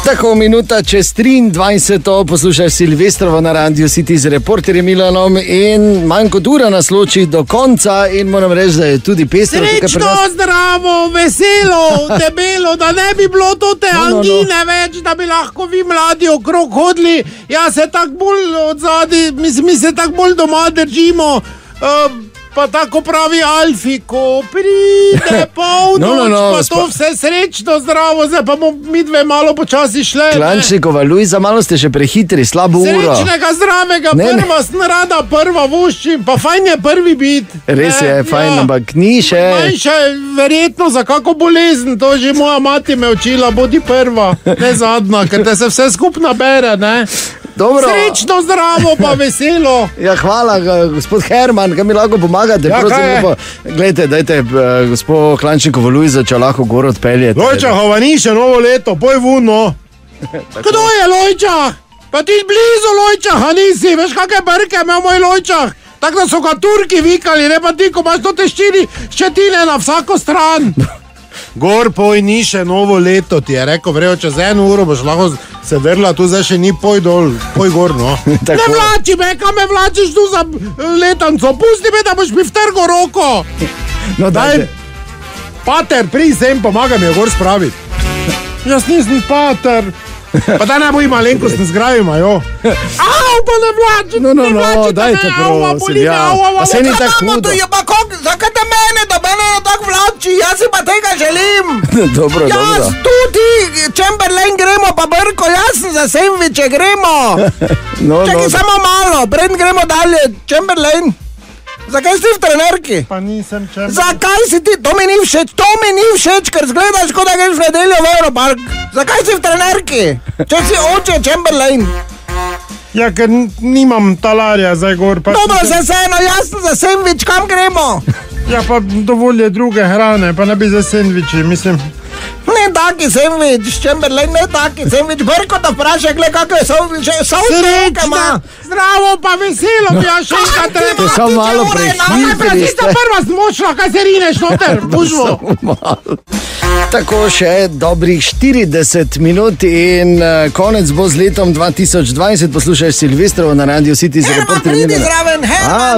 Tako, minuta čez 23, poslušaš Silvestrovo na Radio City z reporterjem Milanom in manj kot ura nas loči do konca in moram reči, da je tudi pestro. Srečno, zdravo, veselo, debelo, da ne bi bilo te angine več, da bi lahko vi mladi okrog hodili. Ja, se tako bolj odzadi, mi se tako bolj doma držimo. Pa tako pravi Alfi, ko pride polnoč, pa to vse srečno, zdravo, zdaj pa bomo mi dve malo počasi šle. Klančnikova, Luiza, malo ste še prehitri, slabo uro. Srečnega, zdravega, prva snrada, prva voščim, pa fajn je prvi bit. Res je, fajn, ampak ni še. Manjše, verjetno za kako bolezen, to že moja mati me učila, bodi prva, ne zadnja, ker te se vse skupno bere, ne. Dobro. Srečno, zdravo, pa veselo. Ja, hvala, gospod Herman, kaj mi lahko pomagate? Ja, Glejte, dajte gospod Klančnikovo Luizo, če lahko gor odpeljete. Lojčahova ni še novo leto, poj vuno. Kdo je Lojčah? Pa ti blizu Lojčaha nisi, veš kakve brke ima moj Lojčah? Tako da so ga Turki vikali, ne pa ti, ko imaš to te 4 ščetine na vsako stran. Gor poj ni še novo leto, ti je rekel, vrejo čez 1 uro boš lahko se vrla, tu zdaj še ni, poj dol, poj gor, no. Ne vlači me, kam me vlačiš tu za letanco, pusti me, da boš mi vtrgo roko. No daj, pater, prij sem, pomagaj mi jo gor spraviti. Jaz nisem pater. Pa da ne bo ima malenkost ne zgravima, jo. Au, pa ne vlači, no, dajte prosim, ja. Pa se ni tako hudo. Zakaj te mene, da mene tako vlači, jaz si pa tega želim. Dobro, jaz tudi, Chamberlain gremo, pa Brko, jaz sem za sendviče, gremo. Čekaj samo malo, preden gremo dalje, Chamberlain. Zakaj si v trenerki? Pa nisem Chamberlain. Zakaj si ti? To mi ni všeč, ker zgledaš, kot da greš v nedeljo v Europark. Zakaj si v trenerki? Če si oče Chamberlain. Ja, ker nimam talarja zdaj gor. Dobro, se vseeno, jaz sem za sendvič, kam gremo? Ja, pa dovolj je druge hrane, pa ne bi za sendviči, mislim. Ne taki sendvič, Chamberlain, ne taki sendvič. Brko da vpraša, gled, kakve srečna, zdravo pa veselo, bi ja še enkrat treba. To samo malo prehitri ste. Prva zmočila, kaj se rineš noter, bužvo. Tako še dobrih 40 minut in konec bo z letom 2020. Poslušaš Silvestrovo na Radio City z reporterjem Milanom.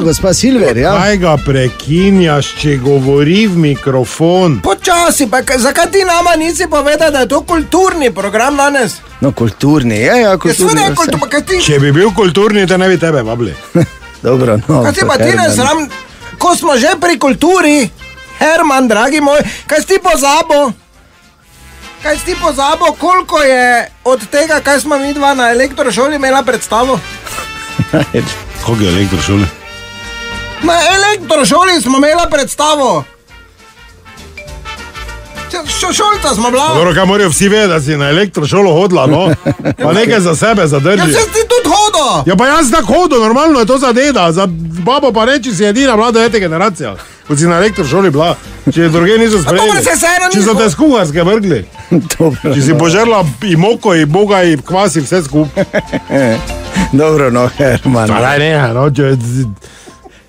Gospa Silver, ja. Kaj ga prekinjaš, če govori v mikrofon? Počasi, pa zakaj ti nama nisi povedal, da je to kulturni program danes? No, kulturni, ja, kulturni. Če bi bil kulturni, te ne bi tebe vabili. Dobro, no. Kaj si pa ti ne sram, ko smo že pri kulturi, Herman, dragi moj, kaj si ti pozabo, koliko je od tega, kaj smo mi dva na elektrošoli imela predstavo? Koliko je elektrošoli? Na elektrošoli smo imela predstavo. Šolca smo bila. Dobro, kaj morajo vsi vedeti, da si na elektrošolo hodila, no? Pa nekaj za sebe zadrži. Ja, se ti tudi hodo. Ja, pa jaz tako hodo, normalno je to za deda. Za babo pa reči, si edina mlada generacija. Ko si na elektrošoli bila. Če druge niso sprejeli. Če so te skuharske vrgli. Če si požerla i moko, i boga, i kvas, i vse skup. Dobro, no, Herman. Daj, ne, no, če...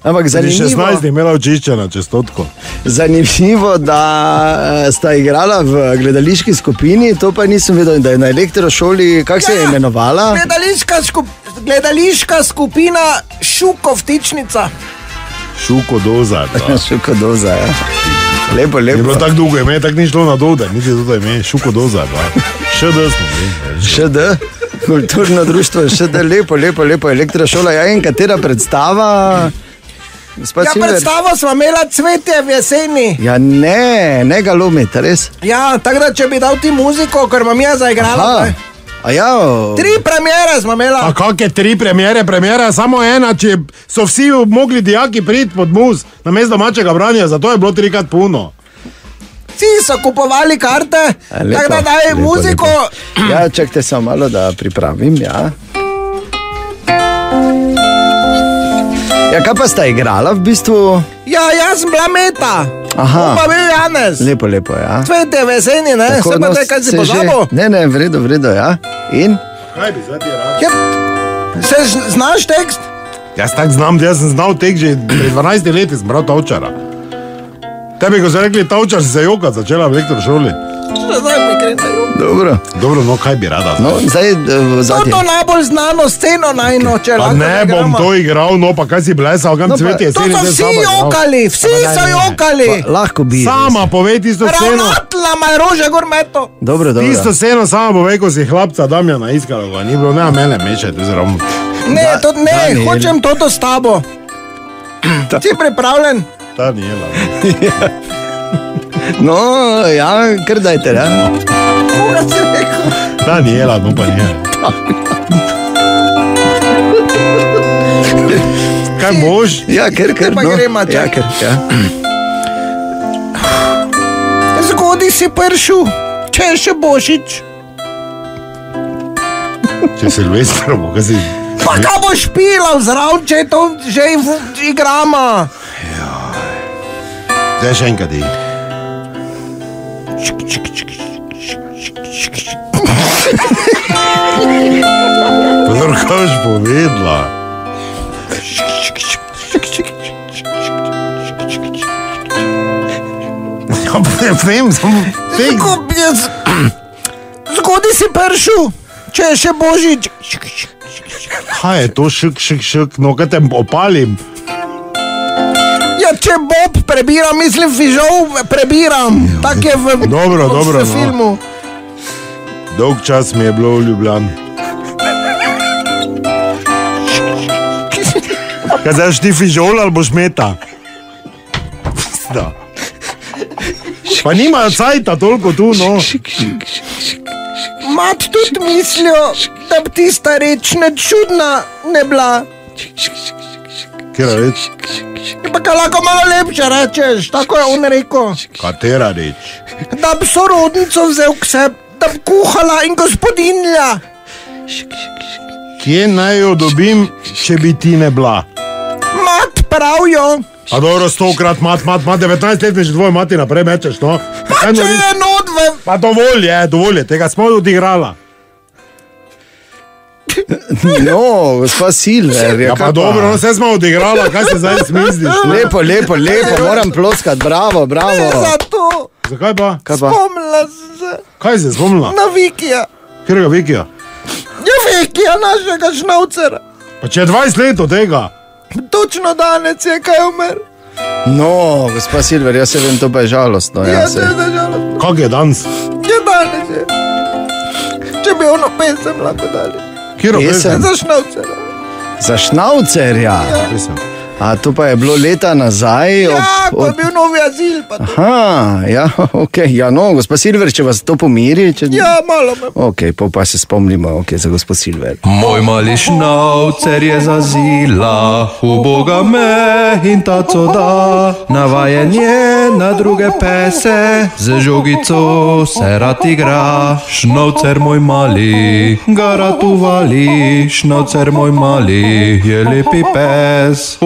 Ampak zanimivo... 16 imela očiščena čestotko. Zanimivo, da sta igrala v gledališki skupini, to pa nisem vedel, da je na elektrošoli, kako se je imenovala? Gledališka skupina Šukovtičnica. Šukodoza. Šukodoza, ja. Lepo. Je bilo tako dolgo ime, tako ni šlo na dode, niti to ime, Šukodoza. ŠD smo bili. ŠD? Kulturno društvo ŠD, lepo, elektrošola. Ja, in katera predstava... Ja, predstavo smo imela Cvetje v jeseni. Ja, ne ga lomite, res? Ja, tako da če bi dal ti muziko, ker vam je zaigrala. Ja, 3 premiere smo imela. A kakve 3 premiere? Premiera je samo ena, če so vsi mogli dijaki priti pod muz, namesto domačega branja, zato je bilo 3krat puno. Vsi so kupovali karte, tako da daj muziko. Ja, čakajte samo malo, da pripravim, ja. Ja, kaj pa sta igrala v bistvu? Ja, jaz sem bila Meta. Aha. Pa bil Janez. Lepo, ja. Cvetje v jeseni, ne? Se pa te, kaj si pozabo? Ne, v redu, ja. In? Kaj bi zdaj ti rad? Se znaš tekst? Jaz tak znam, jaz sem znal tekst že pred 12 leti, sem bral Tavčara. Tebi, ko so rekli Tavčar, si se jokat začela v elektrošoli. Zdaj mi gre na jok. Dobro. Dobro, no kaj bi rada? No, zdaj zadnje. To najbolj znano sceno najno, če lahko ne bom to igral, no pa kaj si blesal, kam cvet je jeseni. To so vsi jokali, vsi so jokali. Lahko bi. Sama povej tisto sceno. Ravnatla ma je rože gor meto. Dobro. Tisto sceno sama povej, ko si hlapca Damjana iskala, ga ni bilo, ne mene mešaj, to zraven. Ne, hočem toto s tabo. Si pripravljen? Daniela. No, ja, kar dajte, ja. Koga si rekel? Daniela, no pa nije. Kaj boš? Ja, ker, Pa no. gremo, Ja, ker, ja. Zgodi si pršel, če je še Božič. Če Silvestrovo, kaj si... Pa kaj boš pila vzrav, če je to že igrama? Zdaj še enkrat di. Pozor, kaj boš povedala? Ja, vem, samo... Zgodi si pršel, če je še Božič. Kaj je to šik, no kaj te opalim? Ja, če Bob prebiram, mislim fižol prebiram. Tak je v Dobro, filmu. Dolg čas mi je bilo v Ljubljani. Kaj zdaj ti fižol ali boš meta? Da. Pa nimajo cajta toliko tu, no. Mat tudi mislijo, da bi tista reč nečudna ne bila. Kjera reč? Pa kaj lahko malo lepše rečeš, tako je on rekel. Katera reč? Da bi sorodnico vzel k sebi, da bi kuhala in gospodinja. Kje naj jo dobim, če bi ti ne bila? Mat pravijo. A dobro, 100-krat mat, 19 let mi že dvoje mati naprej mečeš, no. Pa če je nodve. Pa dovolj je, tega smo odigrala. No, gospa Silver. Ja pa dobro, no se smo odigrala, kaj se zdaj smizdiš? Lepo, moram ploskat, bravo. Ne za to. Zakaj pa? Spomnila sem se. Kaj se spomnila? Na Vikija. Kjerega Vikija? Ja, Vikija, našega šnaucera. Pa če je 20 let od tega. Točno danes je kaj umr. No, gospa Silver, jaz se vem, to pa je žalostno. Ja, to je žalostno. Kak je danes? Ja, danes je. Če bi ono pesem lahko dali. Kjero Pesem? pesem? Za šnaucera. Za šnaucerja. Pesem. A to pa je bilo leta nazaj. Ja, ko je bil novi azil. Pa to. Aha, ja, ok. Ja, no, gospa Silver, če vas to pomiri. Ja, malo me. Ok, pa se spomnimo, ok, za gospa Silver. Moj mali šnaucer je zazila, uboga me in taco da. Navajen je na druge pese, z žogico se rad igra. Šnaucer moj mali, ga rad uvali, šnaucer moj mali, je lepi pes.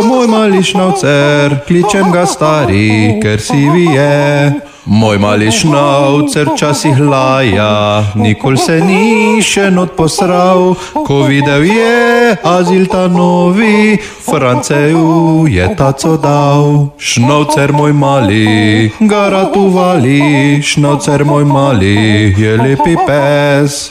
Moj mali šnaucer, kličem ga stari, ker sivi je. Moj mali šnaucer časih laja, nikoli se ni še not posral. Ko videl je azil ta novi, Franceju je taco dal. Šnaucer moj mali, ga rad uvali, šnaucer moj mali, je lepi pes.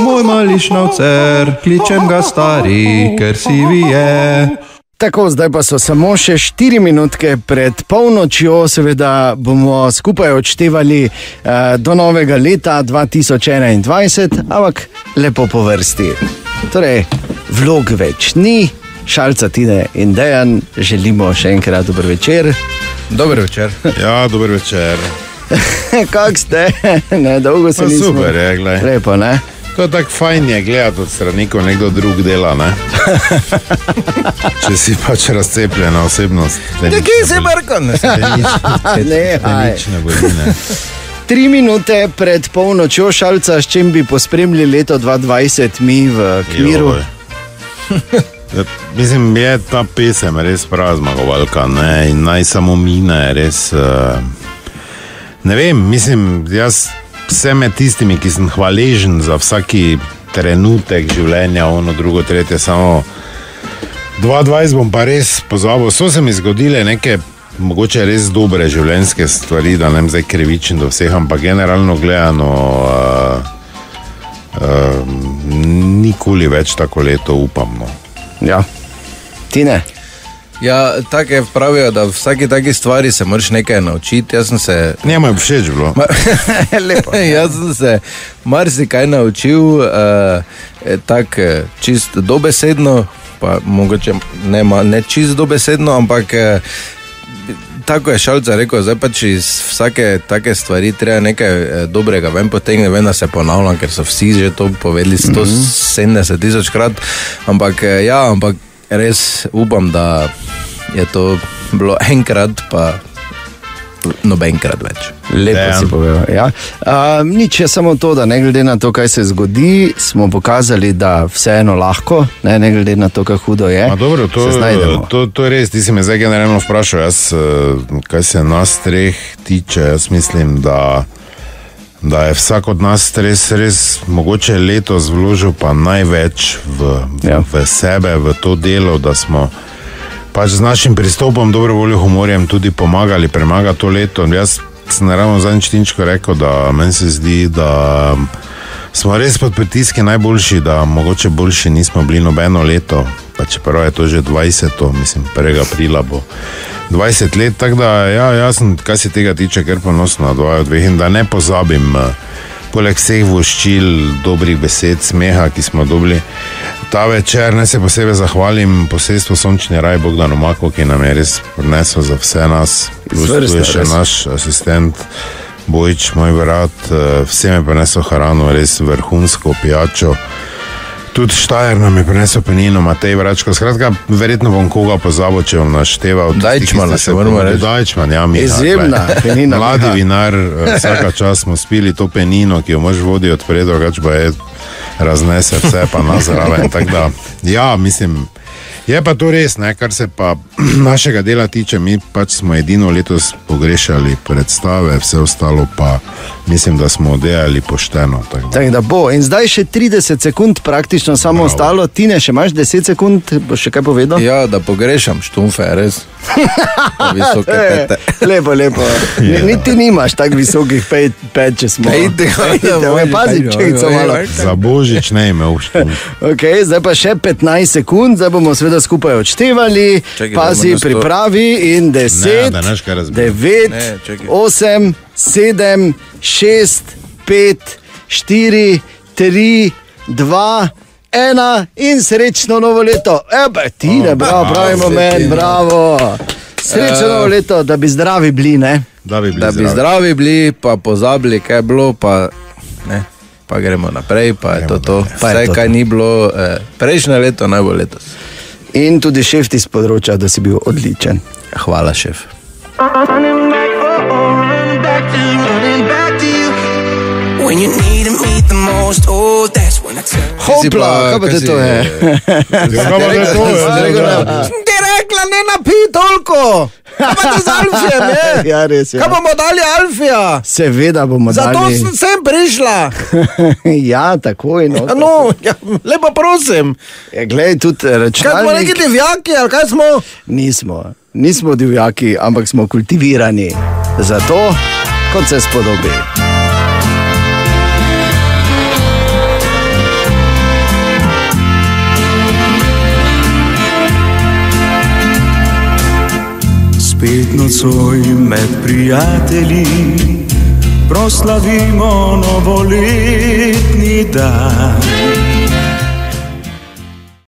Moj mali šnaucer, kličem ga stari, ker sivi je. Tako, zdaj pa so samo še 4 minutke pred polnočjo, seveda bomo skupaj odštevali do novega leta 2021, ampak lepo po vrsti. Torej, vlog več ni, Šalca, Tine in Dejan, želimo še enkrat dober večer. Dober večer. Ja, dober večer. Kak ste? Ne, dolgo se Pa nismo. super je, glej. Lepo, ne? To je tako fajn je gledati od strani, ko nekdo drug dela, ne? Če si pač razcepljena osebnost. Ja, kje si Brkon? Nič ne boli, ne. 3 minute pred polnočjo, Šalca, s čim bi pospremili leto 2020 mi v Kmiru? Joj. Ja, mislim, je ta pesem res prava zmagovalka, ne? In naj samo mine, res... Ne vem, mislim, jaz... Vse med tistimi, ki sem hvaležen za vsaki trenutek življenja, ono, drugo, tretje, samo 2020 bom pa res pozabil. So se mi zgodile neke mogoče res dobre življenjske stvari, da ne zdaj krivičen do vseh, ampak generalno gledano nikoli več tako leto upam. No. Ja, ti ne? Ja, tako je pravijo, da vsaki taki stvari se moraš nekaj naučiti. Jaz sem se... Njema je všeč bilo. Lepo. Jaz sem se marsikaj naučil, tako čisto dobesedno, pa mogoče ne čisto dobesedno, ampak tako je Šalca rekel, zdaj pač iz vsake take stvari treba nekaj dobrega ven potegne, ven da se ponavljam, ker so vsi že to povedali 170 000 krat, ampak res upam, da je to bilo enkrat, pa nobenkrat več. Lepo si povedal, ja. Nič je samo to, da ne glede na to, kaj se zgodi, smo pokazali, da vseeno lahko, ne glede na to, kako hudo je. Dobro, to je res, ti si me zdaj generalno vprašal, jaz, kaj se nas treh tiče, jaz mislim, da je vsak od nas res mogoče letos vložil pa največ v sebe, v to delo, da smo pač z našim pristopom, dobro voljo, humorjem tudi pomagali premagati to leto. Jaz sem naravno zadnjič Tinčko rekel, da meni se zdi, da smo res pod pritiski najboljši, da mogoče boljši nismo bili nobeno leto, pa čeprav je to že 20. mislim, 1. aprila bo 20 let, tako da jaz sem, kaj se tega tiče, ker ponosno na dvoje dveh in da ne pozabim, poleg vseh voščil, dobrih besed, smeha, ki smo dobili ta večer, ne se posebej zahvalim posestvu Sončni raj Bogdanu Maku, ki nam je res prinesel za vse nas, tu je še naš asistent Bojič, moj brat, vsem je prinesel hrano, res vrhunsko pijačo. Tudi Štajer nam je prinesel penino, Matej Vračko, skratka, verjetno bom koga pozabil, če bom našteval. Dajčmana se moramo reči. Dajčman, ja, Miha. Izjemna penina. Mladi vinar, vsaka čas smo spili to penino, ki jo mož vodi odpred, drugač pa je raznese vse pa nazraven, tako da, ja, mislim, je pa to res, ne, kar se pa našega dela tiče, mi pač smo edino letos pogrešali predstave, vse ostalo pa mislim, da smo delali pošteno. Tako da bo, in zdaj še 30 sekund praktično samo ostalo, Tine, še imaš 10 sekund, boš še kaj povedal? Ja, da pogrešam Štumfe, res. Visoke pete. Lepo. Niti nimaš tak visokih pet, če smo. Pazi, čekico malo. Za Božič ne imel Štumf. Ok, zdaj pa še 15 sekund, zdaj bomo seveda skupaj odštevali, pazi, pripravi in 10, 9, 8, 7, 6, 5, 4, 3, 2, 1 in srečno novo leto. Tine, bravo, pravi moment, bravo. Srečno novo leto, da bi zdravi bili, ne? Da bi zdravi bili, pa pozabili, kaj je bilo, pa ne. Pa gremo naprej, pa je to. Vse, kaj ni bilo prejšnje leto, naj bo letos. In tudi šef ti spodroča, da si bil odličen. Hvala, šef. Hopla, kaj pa te to je? Ti rekla, ne napij toliko. Kaj pa ti z Alfijem, ne? Ja, res je. Kaj bomo dali Alfija? Seveda bomo dali. Zato sem sem prišla. Ja, takoj. Lepo prosim. Glej, tudi računalnik. Kaj smo neki divjaki, ali kaj smo? Nismo divjaki, ampak smo kultivirani. Zato, kot se spodobi. Spet nocoj med prijatelji proslavimo novoletni dan.